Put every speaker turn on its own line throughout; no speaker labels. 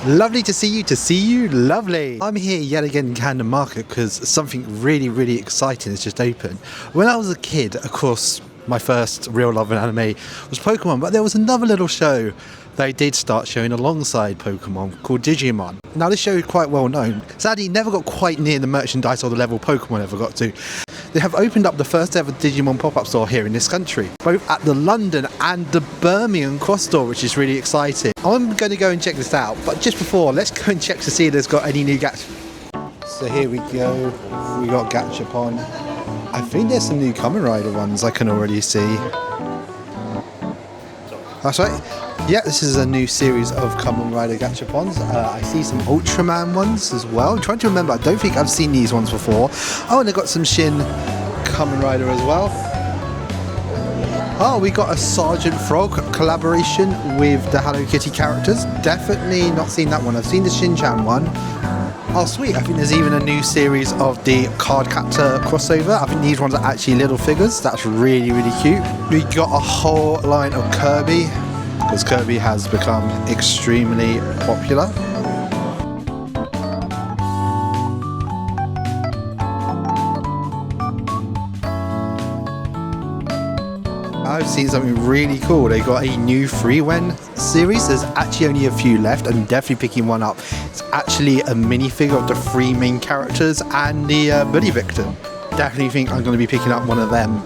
Lovely to see you, lovely. I'm here yet again in Camden Market because something really exciting has just opened. When I was a kid, of course, my first real love in anime was Pokemon, but there was another little show they did start showing alongside Pokemon called Digimon. Now this show is quite well known. Sadly, it never got quite near the merchandise or the level Pokemon ever got to. They have opened up the first ever Digimon pop-up store here in this country, both at the London and the Birmingham cross store, which is really exciting. I'm going to go and check this out, but just before, let's go and check to see if there's got any new gacha. So here we go, we got Gachapon. I think there's some new Kamen Rider ones I can already see. That's right. Yeah, this is a new series of Kamen Rider Gachapons. I see some Ultraman ones as well. I'm trying to remember, I don't think I've seen these ones before. Oh, and I got some Shin Kamen Rider as well. Oh, we got a Sergeant Frog collaboration with the Hello Kitty characters. Definitely not seen that one. I've seen the Shin-chan one. Oh sweet, I think there's even a new series of the Cardcaptor crossover. I think these ones are actually little figures. That's really cute. We got a whole line of Kirby, because Kirby has become extremely popular. I've seen something really cool. They got a new frieren series. There's actually only a few left. I'm definitely picking one up. It's actually a minifigure of the three main characters and the bully victim. Definitely think I'm going to be picking up one of them.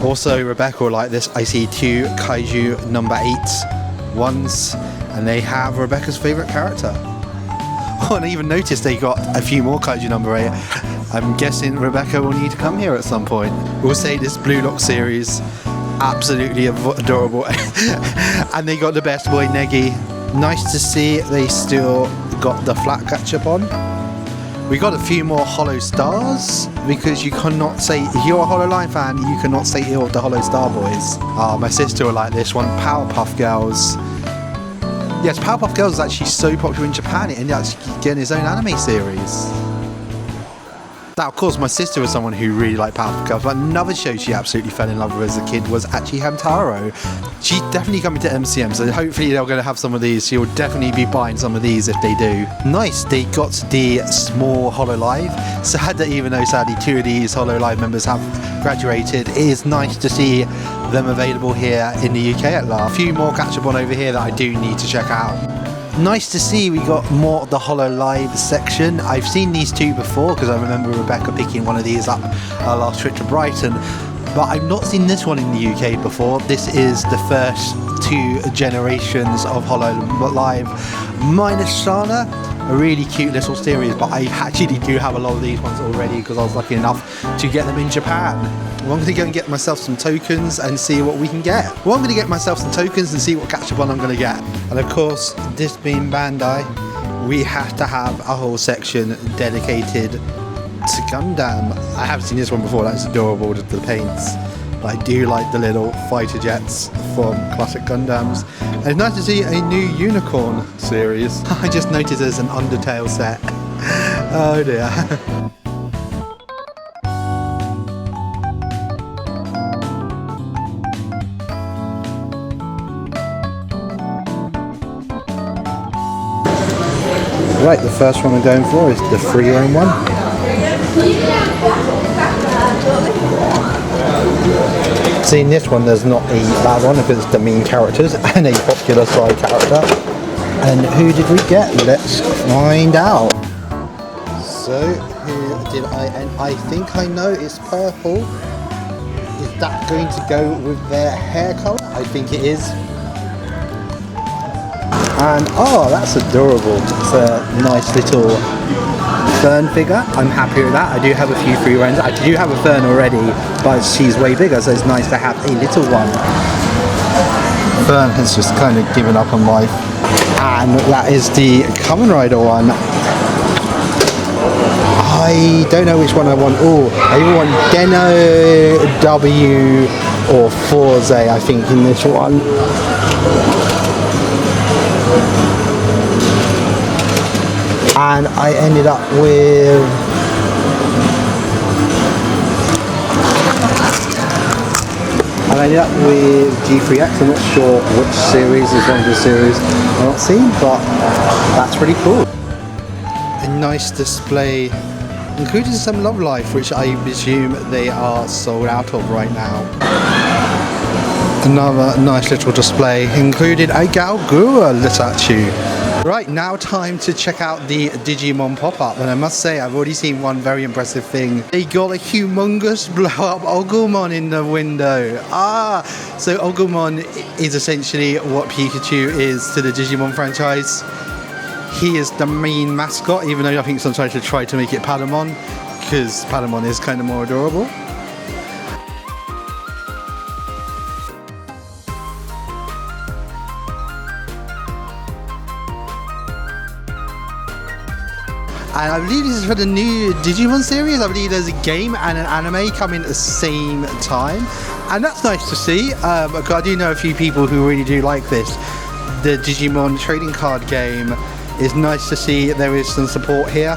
Also, Rebecca will like this. I see two Kaiju number 8 ones, and they have Rebecca's favourite character. Oh, and I even noticed they got a few more Kaiju number 8. I'm guessing Rebecca will need to come here at some point. We'll say this Blue Lock series, absolutely adorable. And they got the best boy Negi. Nice to see they still got the flat Gachapon. We got a few more Hollow Stars, because you cannot say, if you're a Hollow Line fan, you cannot say ill of the Hollow Star boys. My sister will like this one, Powerpuff Girls. Yes, Powerpuff Girls is actually so popular in Japan, it ended up getting its own anime series. Now, of course, my sister was someone who really liked Powerpuff Girls, but another show she absolutely fell in love with as a kid was actually Hamtaro. She's definitely coming to MCM, so hopefully they're going to have some of these. She'll definitely be buying some of these if they do. Nice, they got the small Hololive. Sad that even though sadly 2 of these Hololive members have graduated, it is nice to see them available here in the UK at last. A few more Gachapon over here that I do need to check out. Nice to see we got more of the Hololive section. I've seen these two before because I remember Rebecca picking one of these up our last trip to Brighton, but I've not seen this one in the UK before. This is the first 2 generations of Hololive minus Shana. A really cute little series, but I actually do have a lot of these ones already because I was lucky enough to get them in Japan. Well, I'm going to go and get myself some tokens and see what we can get. Well, I'm going to get myself some tokens and see what Gachapon I'm going to get. And of course, this being Bandai, we have to have a whole section dedicated to Gundam. I haven't seen this one before, that's adorable with the paints. But I do like the little fighter jets from classic Gundams. And it's nice to see a new Unicorn series. I just noticed there's an Undertale set. Oh dear. Right, the first one I'm going for is the frieren one. Seeing this one, there's not a bad one because it's the main characters and a popular side character. And who did we get? Let's find out. So, who did I end? I think I know, it's purple. Is that going to go with their hair colour? I think it is. And oh, that's adorable. It's a nice little Fern figure. I'm happy with that. I do have a few frieren. I do have a Fern already, but she's way bigger, so it's nice to have a little one. Fern has just kind of given up on life. And that is the Kamen Rider one. I don't know which one I want. Oh, I either want Deno, W, or Forze, I think, in this one. And I ended up with I ended up with G3X. I'm not sure which series is one of the series I've not seen, but that's pretty cool. A nice display, including some Love Life, which I presume they are sold out of right now. Another nice little display included a Galgura statue. Right, now time to check out the Digimon Pop-up, and I must say I've already seen one very impressive thing. They got a humongous blow-up Agumon in the window. So Agumon is essentially what Pikachu is to the Digimon franchise. He is the main mascot, even though I think sometimes they try to make it Patamon, because Patamon is kind of more adorable. And I believe this is for the new Digimon series. I believe there's a game and an anime coming at the same time. And that's nice to see. Because I do know a few people who really do like this. The Digimon trading card game is nice to see there is some support here.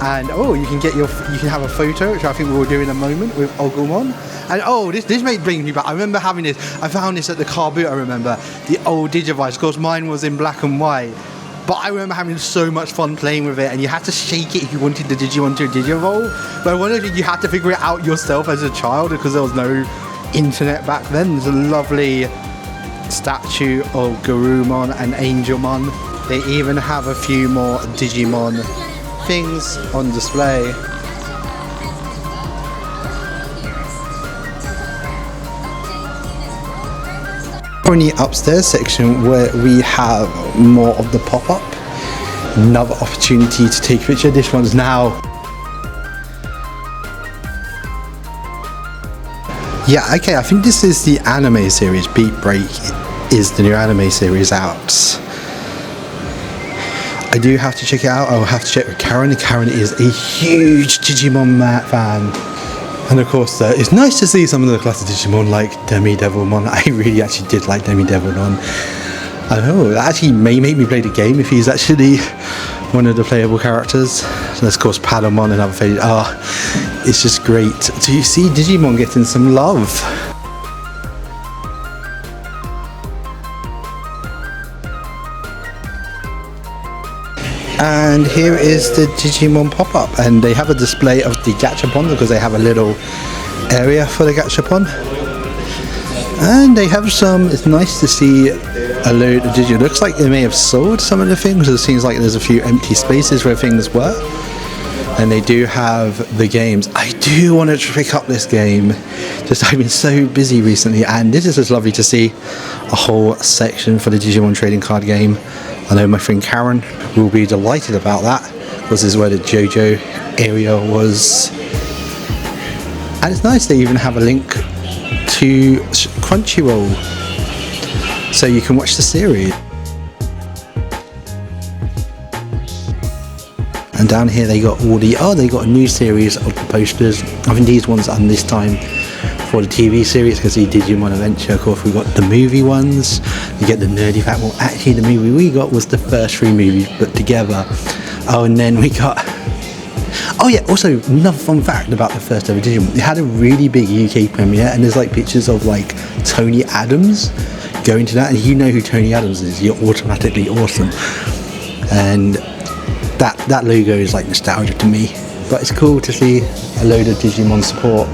And you can have a photo, which I think we'll do in a moment with Agumon. And this may bring me back. I remember having this. I found this at the car boot, I remember. The old Digivice. Of course, mine was in black and white. But I remember having so much fun playing with it, and you had to shake it if you wanted the Digimon to Digivolve. But I wonder if you had to figure it out yourself as a child because there was no internet back then. There's a lovely statue of Garurumon and Angelmon. They even have a few more Digimon things on display. In the upstairs section where we have more of the pop-up, another opportunity to take a picture. This one's now, I think this is the anime series. Beat Break is the new anime series out. I do have to check it out. I'll have to check with Karen. Karen is a huge Digimon fan. And of course, it's nice to see some of the classic Digimon like Demi-Devilmon. I really actually did like Demi-Devilmon. That actually may make me play the game if he's actually one of the playable characters. And of course, Patamon and other favorite. It's just great to see Digimon getting some love. And here is the Digimon Pop-up, and they have a display of the Gachapon because they have a little area for the Gachapon. And they have some, it's nice to see a load of Digimon. It looks like they may have sold some of the things. It seems like there's a few empty spaces where things were. And they do have the games. I do want to pick up this game. Just I've been so busy recently, and this is just lovely to see a whole section for the Digimon trading card game. I know my friend Karen will be delighted about that because this is where the JoJo area was. And it's nice they even have a link to Crunchyroll so you can watch the series. And down here they got all the, they got a new series of the posters. I think these ones are this time for the TV series because the Digimon Adventure. Of course, we got the movie ones. You get the nerdy fact. Well, actually, the movie we got was the first 3 movies put together. And then we got. Also another fun fact about the first ever Digimon. They had a really big UK premiere, and there's like pictures of like Tony Adams going to that, and you know who Tony Adams is. You're automatically awesome, and that logo is like nostalgia to me. But it's cool to see a load of Digimon support.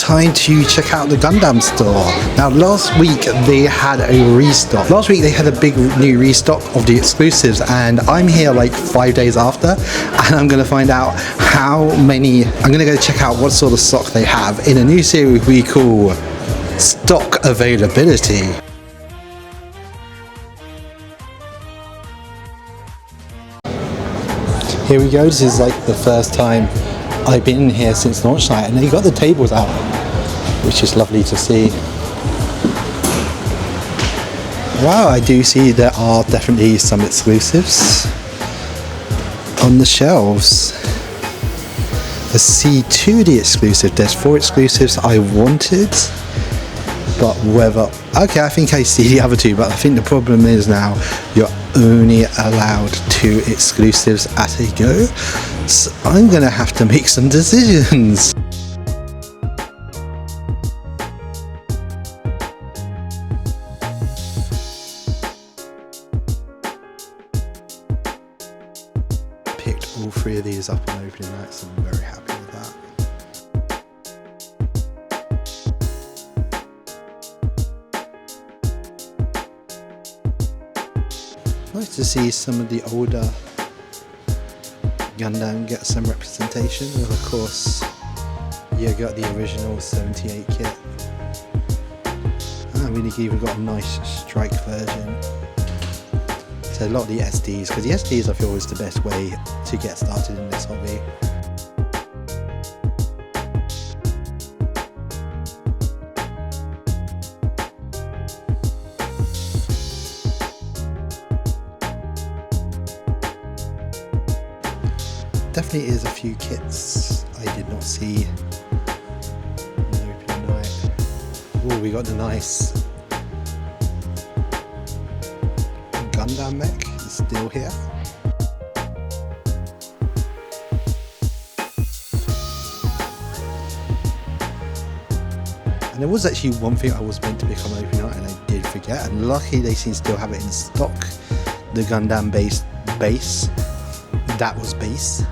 Time to check out the Gundam store. Now last week they had a restock. Last week they had a big new restock of the exclusives, and I'm here like 5 days after, and I'm going to find out how many. I'm going to go check out what sort of stock they have in a new series we call Stock Availability. Here we go. This is like the first time I've been in here since launch night, and they got the tables out, which is lovely to see. Wow, I do see there are definitely some exclusives on the shelves. Let's see 2D exclusive. There's 4 exclusives I wanted. But whether, okay, I think I see the other two, but I think the problem is now you're only allowed 2 exclusives at a go, so I'm gonna have to make some decisions. Picked all 3 of these up on opening night, so I'm very happy with that. Nice to see some of the older Gundam get some representation. And of course, you got the original 78 kit. And we even got a nice strike version. So a lot of the SDs, because the SDs I feel is the best way to get started in this hobby. Definitely is a few kits I did not see in the opening night. Oh, we got the nice Gundam mech, it's still here. And there was actually one thing I was meant to pick on opening night and I did forget, and luckily they seem to still have it in stock. The Gundam base. That was base.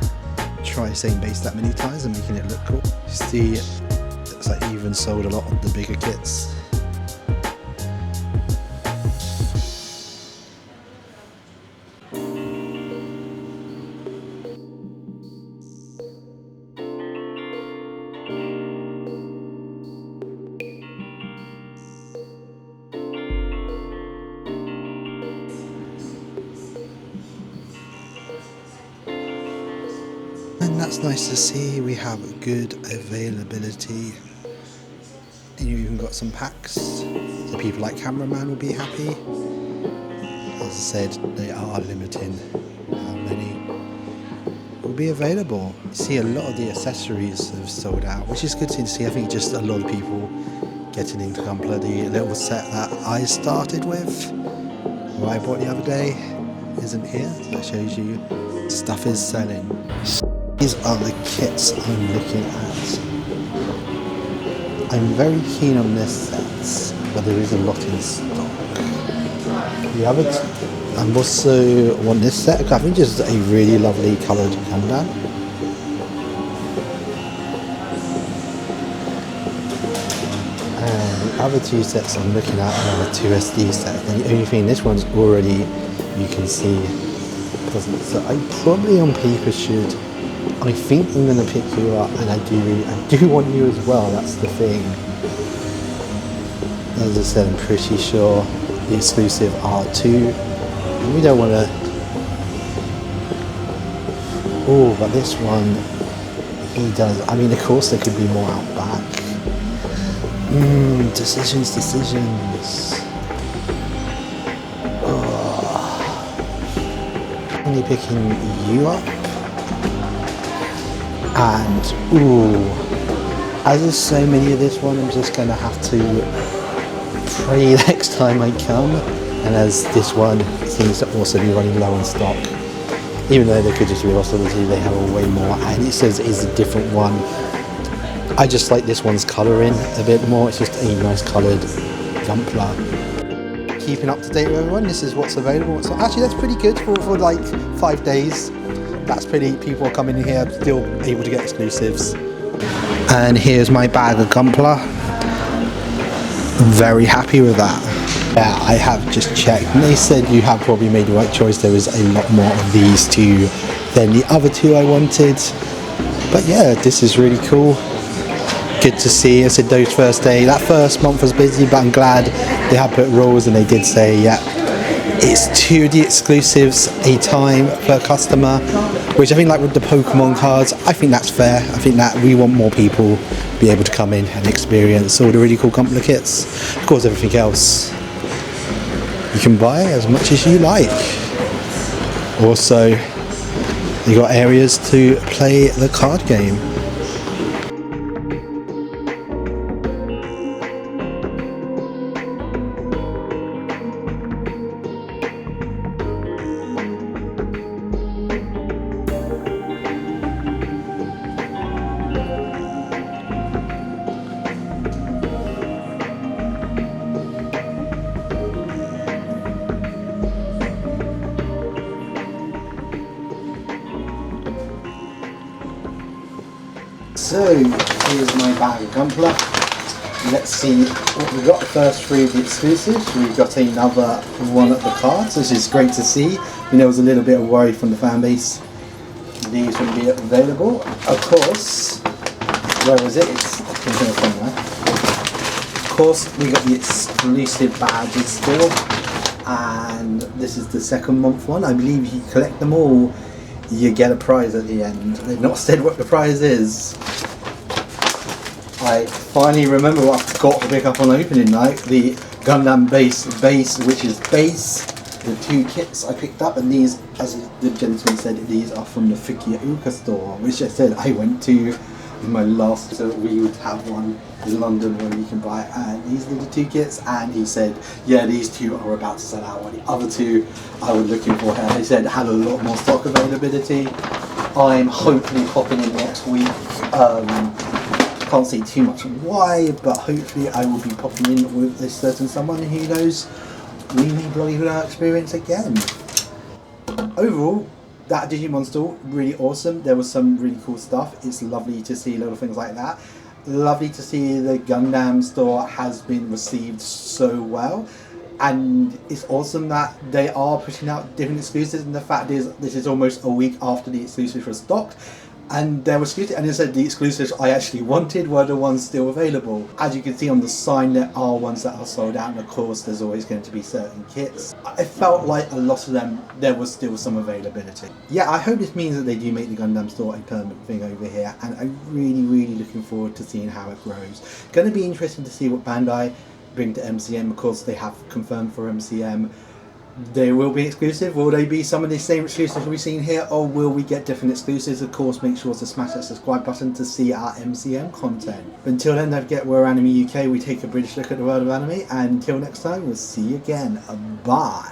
Try saying base that many times and making it look cool. See, it's like even sold a lot of the bigger kits. And that's nice to see. We have good availability. And you even got some packs. So people like Cameraman will be happy. As I said, they are limiting how many will be available. You see a lot of the accessories have sold out, which is good to see. I think just a lot of people getting into Gunpla. The little set that I started with, what I bought the other day, isn't here. So that shows you stuff is selling. These are the kits I'm looking at. I'm very keen on this set, but there is a lot in stock. The other I also want this set. I think just a really lovely coloured Camden. And the other 2 sets I'm looking at are the 2 SD sets. And the only thing, this one's already, you can see, so I probably on paper should. I think I'm going to pick you up, and I do want you as well, that's the thing. As I said, I'm pretty sure the exclusive R2, and we don't want to... Oh, but this one, he does, I mean of course there could be more out back. Decisions. Only picking you up. And, ooh, as there's so many of this one, I'm just going to have to pray next time I come. And as this one seems to also be running low on stock, even though there could just be a possibility they have a way more, and it says it's a different one. I just like this one's colouring a bit more. It's just a nice coloured Gunpla. Keeping up to date with everyone, this is what's available. So actually that's pretty good for like 5 days. That's pretty, people are coming in here still able to get exclusives. And here's my bag of Gunpla. Very happy with that. Yeah, I have just checked and they said you have probably made the right choice. There is a lot more of these 2 than the other 2 I wanted. But yeah, this is really cool. Good to see. I said those first day, that first month was busy, but I'm glad they have put rules and they did say, yeah, it's 2 of the exclusives a time per customer, which I think like with the Pokemon cards, I think that's fair. I think that we want more people to be able to come in and experience all the really cool Gunpla kits. Of course, everything else you can buy as much as you like. Also, you got areas to play the card game. So here's my bag of Gunpla. Let's see what we got. The first three of the exclusives. We've got another one at the cards, which is great to see. There was a little bit of worry from the fan base. These will be available. Of course, where is it? It's in here somewhere. Of course, we got the exclusive badges still. And this is the second month one. I believe if you collect them all, you get a prize at the end. They've not said what the prize is. I finally remember what I forgot to pick up on opening night. The Gundam base, which is base. The two kits I picked up, and these, as the gentleman said, these are from the Fukuoka store, which I said I went to in my last, so we would have one in London where you can buy it, and these are the two kits, and he said, yeah, these two are about to sell out, while the other two I was looking for here. He said had a lot more stock availability. I'm hopefully popping in next week. Can't say too much why, but hopefully I will be popping in with a certain someone who knows we may bloody well experience again. Overall, that Digimon store, really awesome. There was some really cool stuff. It's lovely to see little things like that. Lovely to see the Gundam store has been received so well. And it's awesome that they are pushing out different exclusives, and the fact is this is almost a week after the exclusives were stocked. And there were exclusives, and it said the exclusives I actually wanted were the ones still available. As you can see on the sign, there are ones that are sold out, and of course there's always going to be certain kits. I felt like a lot of them, there was still some availability. Yeah, I hope this means that they do make the Gundam store a permanent thing over here, and I'm really looking forward to seeing how it grows. Going to be interesting to see what Bandai bring to MCM. Of course they have confirmed for MCM. They will be exclusive. Will they be some of the same exclusives we've seen here, or will we get different exclusives? Of course, make sure to smash that subscribe button to see our MCM content. But until then, don't forget we're Anime UK. We take a British look at the world of anime, and until next time, we'll see you again. Bye.